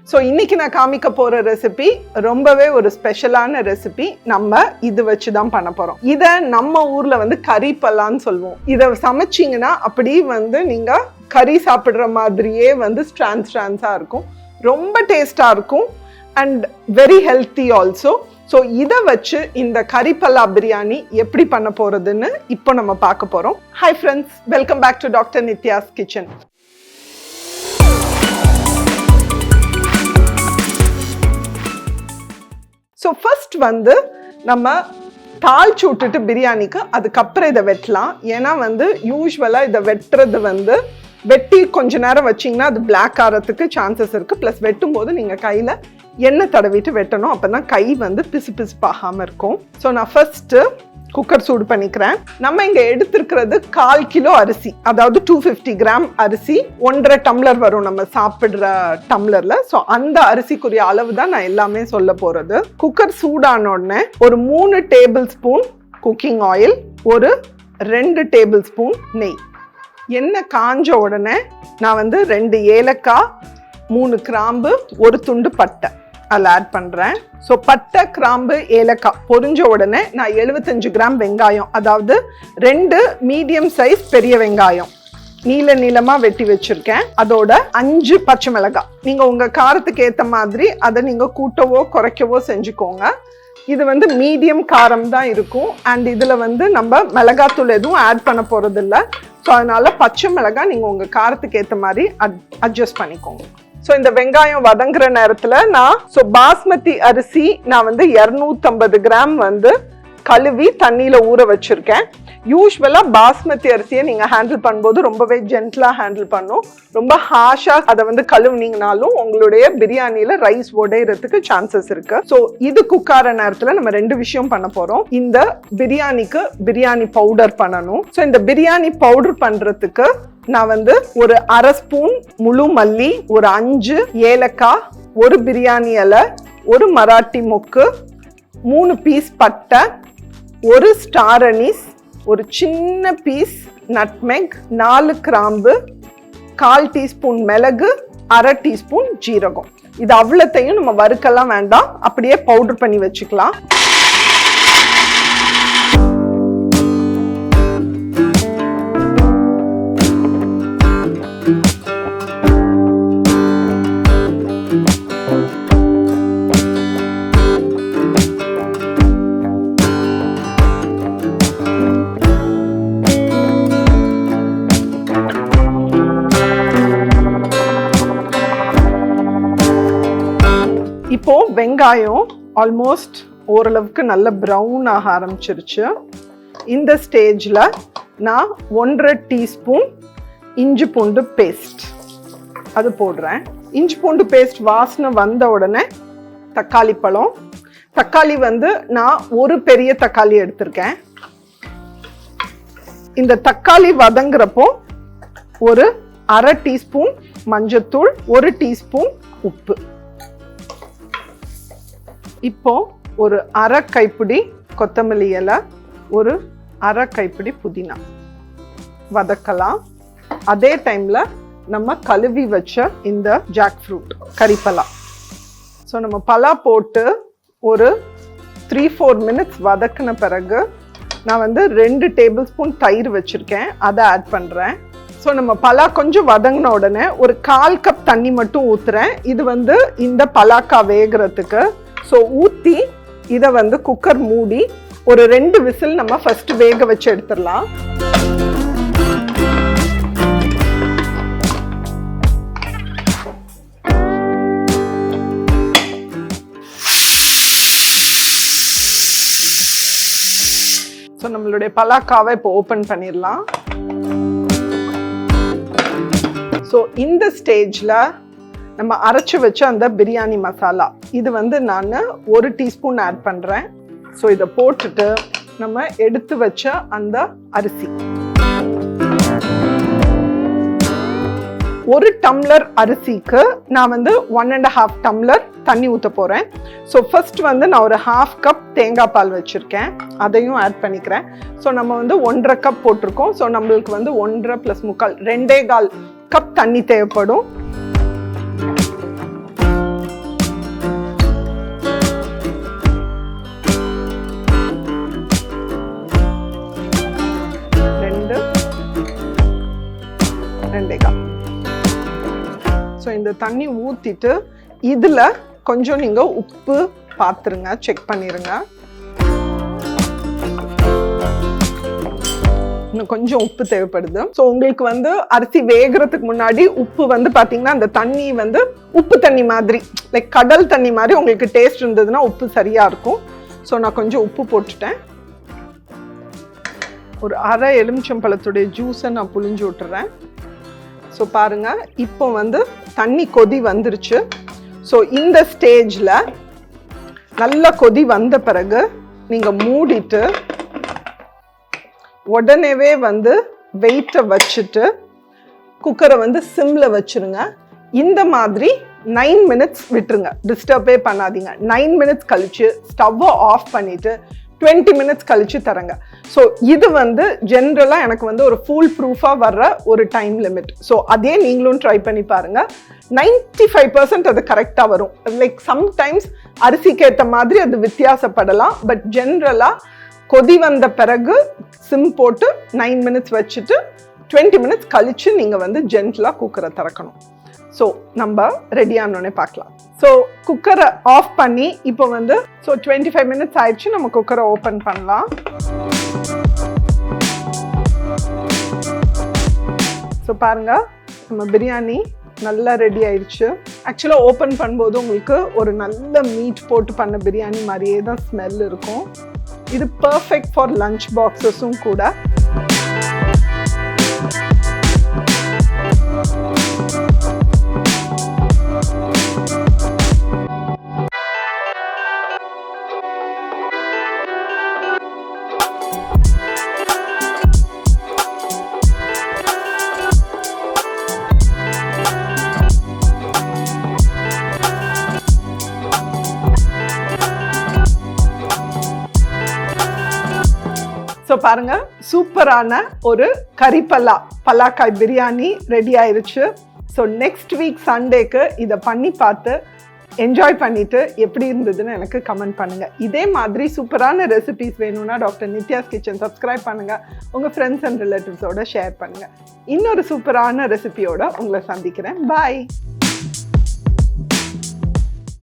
So இன்னைக்கு நான் காமிக்க போகிற ரெசிபி ரொம்பவே ஒரு ஸ்பெஷலான ரெசிபி. நம்ம இது வச்சு தான் பண்ண போகிறோம். இதை நம்ம ஊரில் வந்து கறி பல்லான்னு சொல்லுவோம். இதை சமைச்சிங்கன்னா அப்படி வந்து நீங்கள் கறி சாப்பிட்ற மாதிரியே வந்து ஸ்ட்ரான்ஸாக இருக்கும். ரொம்ப டேஸ்டாக இருக்கும் and very healthy also. So இதை வச்சு இந்த கறி பல்லா பிரியாணி எப்படி பண்ண போகிறதுன்னு இப்போ நம்ம பார்க்க போகிறோம். Hi friends, welcome back to doctor Nithya's kitchen. So first வந்து நம்ம தாளிச்சு விட்டுட்டு பிரியாணிக்கு அதுக்கப்புறம் இதை வெட்டலாம். ஏன்னா வந்து யூஸ்வலாக இதை வெட்டுறது வந்து வெட்டி கொஞ்ச நேரம் வச்சிங்கன்னா அது பிளாக் ஆகிறதுக்கு சான்சஸ் இருக்குது. ப்ளஸ் வெட்டும் போது நீங்கள் கையில் எண்ணெய் தடவிட்டு வெட்டணும். அப்போ தான் கை வந்து பிசுபாகாமல் இருக்கும். ஸோ நான் ஃபர்ஸ்ட்டு குக்கர் சூடு பண்ணிக்கிறேன். நம்ம இங்கே எடுத்துருக்கிறது 1/4 கிலோ அரிசி, அதாவது 250 கிராம் அரிசி. 1.5 டம்ளர் வரும் நம்ம சாப்பிட்ற டம்ளரில். ஸோ அந்த அரிசிக்குரிய அளவு தான் நான் எல்லாமே சொல்ல போகிறது. குக்கர் சூடான உடனே ஒரு 3 டேபிள் ஸ்பூன் குக்கிங் ஆயில், ஒரு 2 டேபிள் ஸ்பூன் நெய். எண்ணெய் காஞ்ச உடனே நான் வந்து 2 ஏலக்காய், 3 கிராம்பு, ஒரு துண்டு பட்டை அதில் ஆட் பண்ணுறேன். ஸோ பட்டை, கிராம்பு, ஏலக்காய் பொரிஞ்ச உடனே நான் 75 கிராம் வெங்காயம், அதாவது 2 மீடியம் சைஸ் பெரிய வெங்காயம் நீளமாக வெட்டி வச்சுருக்கேன். அதோட 5 பச்சை மிளகாய். நீங்கள் உங்கள் காரத்துக்கு ஏற்ற மாதிரி அதை நீங்கள் கூட்டவோ குறைக்கவோ செஞ்சுக்கோங்க. இது வந்து மீடியம் காரம் தான் இருக்கும். அண்ட் இதில் வந்து நம்ம மிளகாத்தூள் எதுவும் ஆட் பண்ண போகிறது இல்லை. ஸோ அதனால் பச்சை மிளகாய் நீங்கள் உங்கள் காரத்துக்கு ஏற்ற மாதிரி அட்ஜஸ்ட் பண்ணிக்கோங்க. ஸோ இந்த வெங்காயம் வதங்குற நேரத்தில் நான் பாஸ்மதி அரிசி நான் வந்து 250 கிராம் வந்து கழுவி தண்ணியில் ஊற வச்சுருக்கேன். யூஸ்வலாக பாஸ்மதி அரிசியை நீங்கள் ஹேண்டில் பண்ணும்போது ரொம்பவே ஜென்டலாக ஹேண்டில் பண்ணும். ரொம்ப ஹாஷாக அதை வந்து கழுவுனீங்கனாலும் உங்களுடைய பிரியாணியில் ரைஸ் உடையிறதுக்கு சான்சஸ் இருக்குது. ஸோ இது குக்கார நேரத்தில் நம்ம 2 விஷயம் பண்ண போகிறோம். இந்த பிரியாணிக்கு பிரியாணி பவுடர் பண்ணணும். ஸோ இந்த பிரியாணி பவுடர் பண்ணுறதுக்கு நான் வந்து ஒரு 1/2 ஸ்பூன் முழு மல்லி, ஒரு 5 ஏலக்காய், ஒரு பிரியாணி இலை, ஒரு மராட்டி மொக்கு, 3 பீஸ் பட்டை, ஒரு ஸ்டார் அனீஸ், ஒரு சின்ன பீஸ் நட்மெக், 4 கிராம்பு, 1/4 டீஸ்பூன் மிளகு, 1/2 டீஸ்பூன் ஜீரகம். இது அவ்வளோத்தையும் நம்ம வறுக்கலாம் வேண்டாம், அப்படியே பவுடர் பண்ணி வச்சுக்கலாம். இப்போ வெங்காயம் ஆல்மோஸ்ட் ஓரளவுக்கு நல்ல ப்ரௌன் ஆக ஆரம்பிச்சிருச்சு. இந்த ஸ்டேஜில் நான் 1.5 டீஸ்பூன் இஞ்சி பூண்டு பேஸ்ட் அது போடுறேன். இஞ்சி பூண்டு பேஸ்ட் வாசனை வந்த உடனே தக்காளி பழம். தக்காளி வந்து நான் ஒரு பெரிய தக்காளி எடுத்திருக்கேன். இந்த தக்காளி வதங்குறப்போ ஒரு 1/2 டீஸ்பூன் மஞ்சத்தூள், 1 டீஸ்பூன் உப்பு. இப்போ ஒரு 1/2 கைப்பிடி கொத்தமல்லி இலை, ஒரு 1/2 கைப்பிடி புதினா வதக்கலாம். அதே டைமில் நம்ம கழுவி வச்ச இந்த ஜாக் ஃப்ரூட் கறி பலா. ஸோ நம்ம பலா போட்டு ஒரு 3-4 மினிட்ஸ் வதக்கின பிறகு நான் வந்து 2 டேபிள் ஸ்பூன் தயிர் வச்சுருக்கேன், அதை ஆட் பண்ணுறேன். ஸோ நம்ம பலா கொஞ்சம் வதங்கின உடனே ஒரு 1/4 கப் தண்ணி மட்டும் ஊற்றுறேன். இது வந்து இந்த பலாக்கா வேகிறதுக்கு. ஸோ ஊற்றி இதை வந்து குக்கர் மூடி ஒரு 2 விசில் நம்ம ஃபர்ஸ்ட் வேக வச்சு எடுத்துடலாம். ஸோ நம்மளுடைய பலாக்காவை இப்போ ஓப்பன் பண்ணிடலாம். ஸோ இந்த ஸ்டேஜில் நம்ம அரைச்சி வச்ச அந்த பிரியாணி மசாலா இது வந்து நான் 1 டீஸ்பூன் ஆட் பண்ணுறேன். ஸோ இதை போட்டுட்டு நம்ம எடுத்து வச்ச அந்த அரிசி, 1 டம்ளர் அரிசிக்கு நான் வந்து 1.5 டம்ளர் தண்ணி ஊற்ற போகிறேன். ஸோ ஃபர்ஸ்ட் வந்து நான் ஒரு 1/2 கப் தேங்காய் பால் வச்சுருக்கேன், அதையும் ஆட் பண்ணிக்கிறேன். ஸோ நம்ம வந்து 1.5 கப் போட்டிருக்கோம். ஸோ நம்மளுக்கு வந்து 1.5 + 3/4 2.25 கப் தண்ணி தேவைப்படும். இந்த தண்ணி ஊற்றிட்டு இதில் கொஞ்சம் நீங்கள் உப்பு பார்த்துருங்க, செக் பண்ணிடுங்க. இன்னும் கொஞ்சம் உப்பு தேவைப்படுது. ஸோ உங்களுக்கு வந்து அரிசி வேகிறதுக்கு முன்னாடி உப்பு வந்து பார்த்தீங்கன்னா அந்த தண்ணி வந்து உப்பு தண்ணி மாதிரி, லைக் கடல் தண்ணி மாதிரி உங்களுக்கு டேஸ்ட் இருந்ததுன்னா உப்பு சரியாக இருக்கும். ஸோ நான் கொஞ்சம் உப்பு போட்டுட்டேன். ஒரு அரை எலுமிச்சம்பழத்துடைய ஜூஸை நான் புழிஞ்சு விட்டுறேன். ஸோ பாருங்கள், இப்போ வந்து தண்ணி கொதி வந்துருச்சு. ஸோ இந்த ஸ்டேஜில் நல்ல கொதி வந்த பிறகு நீங்கள் மூடிட்டு உடனேவே வந்து வெயிட்டை வச்சுட்டு குக்கரை வந்து சிம்மில் வச்சுருங்க. இந்த மாதிரி 9 மினிட்ஸ் விட்டுருங்க, டிஸ்டர்பே பண்ணாதீங்க. 9 மினிட்ஸ் கழிச்சு ஸ்டவ்வை ஆஃப் பண்ணிவிட்டு 20 மினிட்ஸ் கழிச்சு தரங்க. ஸோ இது வந்து ஜென்ரலாக எனக்கு வந்து ஒரு ஃபுல் ப்ரூஃபாக வர்ற ஒரு டைம் லிமிட். ஸோ அதே நீங்களும் ட்ரை பண்ணி பாருங்கள். 95% அது கரெக்டாக வரும். லைக் சம்டைம்ஸ் அரிசிக்கு ஏற்ற மாதிரி அது வித்தியாசப்படலாம். பட் ஜென்ரலாக கொதி வந்த பிறகு சிம் போட்டு 9 மினிட்ஸ் வச்சுட்டு 20 மினிட்ஸ் கழிச்சு நீங்கள் வந்து ஜென்டலாக குக்கரை திறக்கணும். ஸோ நம்ம ரெடியானோடனே பார்க்கலாம். ஸோ குக்கரை ஆஃப் பண்ணி இப்போ வந்து 25 மினிட்ஸ் ஆயிடுச்சு. நம்ம குக்கரை ஓப்பன் பண்ணலாம். ஸோ பாருங்க, நம்ம பிரியாணி நல்லா ரெடி ஆயிடுச்சு. ஆக்சுவலாக ஓப்பன் பண்ணும்போது உங்களுக்கு ஒரு நல்ல மீட் போட்டு பண்ண பிரியாணி மாதிரியே தான் ஸ்மெல் இருக்கும். இது பர்ஃபெக்ட் ஃபார் லஞ்ச் பாக்ஸஸும் கூட. ஸோ பாருங்க, சூப்பரான ஒரு கறி பல்லாக்காய் பிரியாணி ரெடி ஆயிருச்சு. ஸோ நெக்ஸ்ட் வீக் சண்டேக்கு இதை பண்ணி பார்த்து என்ஜாய் பண்ணிட்டு எப்படி இருந்ததுன்னு எனக்கு கமெண்ட் பண்ணுங்க. இதே மாதிரி சூப்பரான ரெசிபிஸ் வேணும்னா டாக்டர் நித்யாஸ் கிச்சன் சப்ஸ்கிரைப் பண்ணுங்க. உங்க ஃப்ரெண்ட்ஸ் அண்ட் ரிலேட்டிவ்ஸோட ஷேர் பண்ணுங்க. இன்னொரு சூப்பரான ரெசிபியோட உங்களை சந்திக்கிறேன். பாய்.